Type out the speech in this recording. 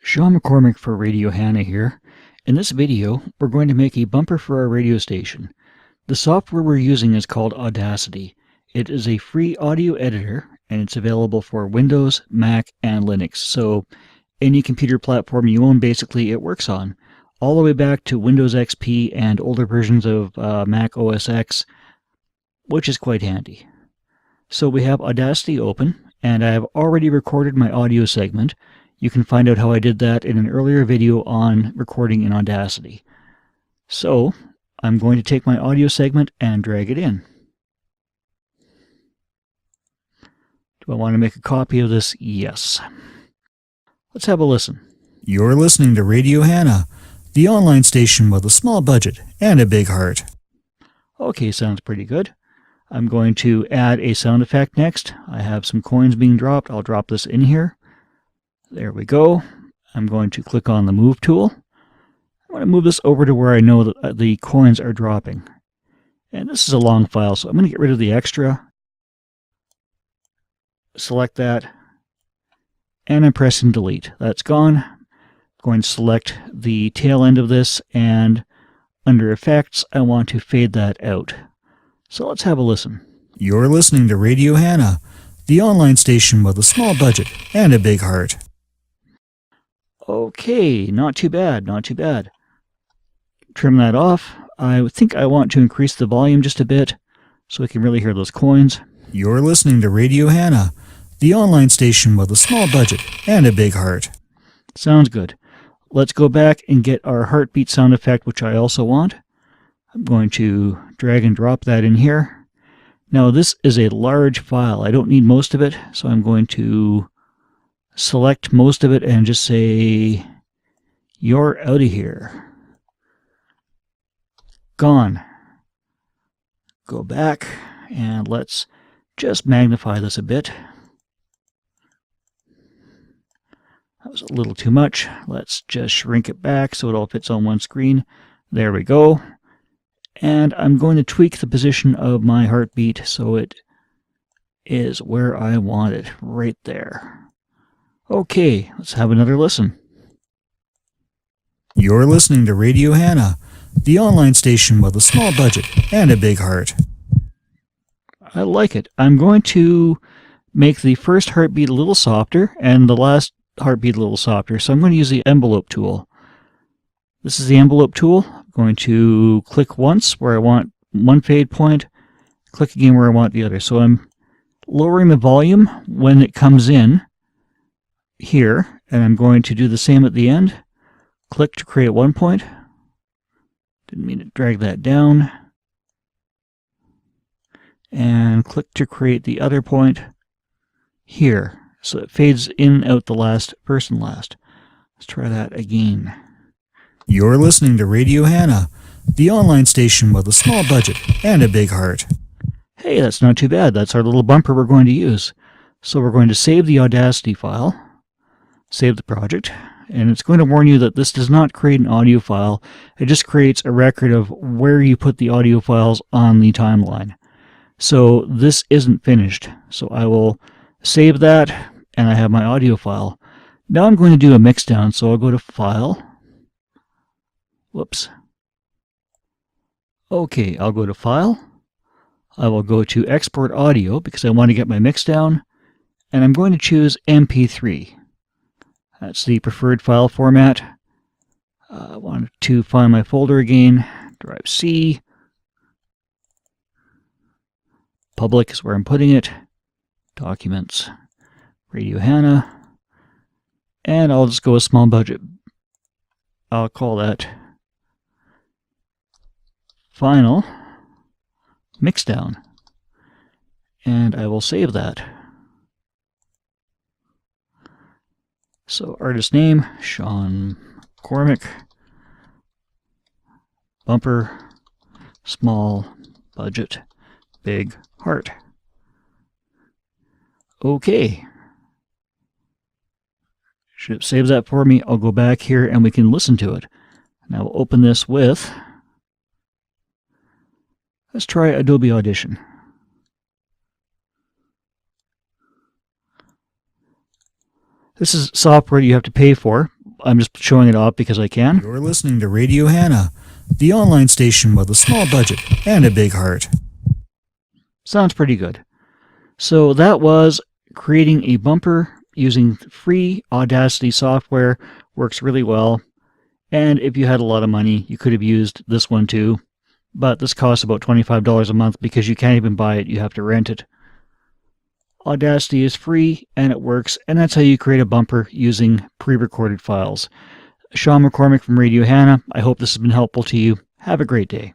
Sean McCormick for Radio Hannah here. In this video, we're going to make a bumper for our radio station. The software we're using is called Audacity. It is a free audio editor, and it's available for Windows, Mac, and Linux. So any computer platform you own, basically, it works on. All the way back to Windows XP and older versions of Mac OS X, which is quite handy. So we have Audacity open, and I have already recorded my audio segment. You can find out how I did that in an earlier video on recording in Audacity. So I'm going to take my audio segment and drag it in. Do I want to make a copy of this? Yes. Let's have a listen. You're listening to Radio Hannah, the online station with a small budget and a big heart. Okay, sounds pretty good. I'm going to add a sound effect next. I have some coins being dropped. I'll drop this in here. There we go. I'm going to click on the Move tool. I want to move this over to where I know that the coins are dropping. And this is a long file, so I'm going to get rid of the extra. Select that. And I'm pressing Delete. That's gone. I'm going to select the tail end of this, and under Effects, I want to fade that out. So let's have a listen. You're listening to Radio Hannah, the online station with a small budget and a big heart. Okay, not too bad, not too bad. Trim that off. I think I want to increase the volume just a bit so we can really hear those coins. You're listening to Radio Hannah, the online station with a small budget and a big heart. Sounds good. Let's go back and get our heartbeat sound effect, which I also want. I'm going to drag and drop that in here. Now this is a large file. I don't need most of it, so I'm going to select most of it and just say, "You're out of here." Gone. Go back and let's just magnify this a bit. That was a little too much. Let's just shrink it back so it all fits on one screen. There we go. And I'm going to tweak the position of my heartbeat so it is where I want it, right there. Okay, let's have another listen. You're listening to Radio Hannah, the online station with a small budget and a big heart. I like it. I'm going to make the first heartbeat a little softer and the last heartbeat a little softer, so I'm going to use the envelope tool. This is the envelope tool. I'm going to click once where I want one fade point, click again where I want the other. So I'm lowering the volume when it comes in here, and I'm going to do the same at the end. Click to create one point. Didn't mean to drag that down. And click to create the other point here. So it fades in out the last person last. Let's try that again. You're listening to Radio Hannah, the online station with a small budget and a big heart. Hey, that's not too bad. That's our little bumper we're going to use. So we're going to save the Audacity file, save the project, and it's going to warn you that this does not create an audio file. It just creates a record of where you put the audio files on the timeline. So this isn't finished. So I will save that, and I have my audio file. Now I'm going to do a mix down, so I'll go to File. Whoops. Okay, I'll go to File. I will go to Export Audio because I want to get my mix down, and I'm going to choose MP3. That's the preferred file format. I want to find my folder again. Drive C. Public is where I'm putting it. Documents. Radio Hannah. And I'll just go with small budget. I'll call that Final Mixdown. And I will save that. So artist name, Sean McCormick. Bumper, small budget, big heart. Okay. Should have saved that for me. I'll go back here and we can listen to it. Now we'll open this with, let's try Adobe Audition. This is software you have to pay for. I'm just showing it off because I can. You're listening to Radio Hannah, the online station with a small budget and a big heart. Sounds pretty good. So that was creating a bumper using free Audacity software. Works really well. And if you had a lot of money, you could have used this one too. But this costs about $25 a month because you can't even buy it, you have to rent it. Audacity is free and it works, and that's how you create a bumper using pre-recorded files. Sean McCormick from Radio Hannah. I hope this has been helpful to you. Have a great day.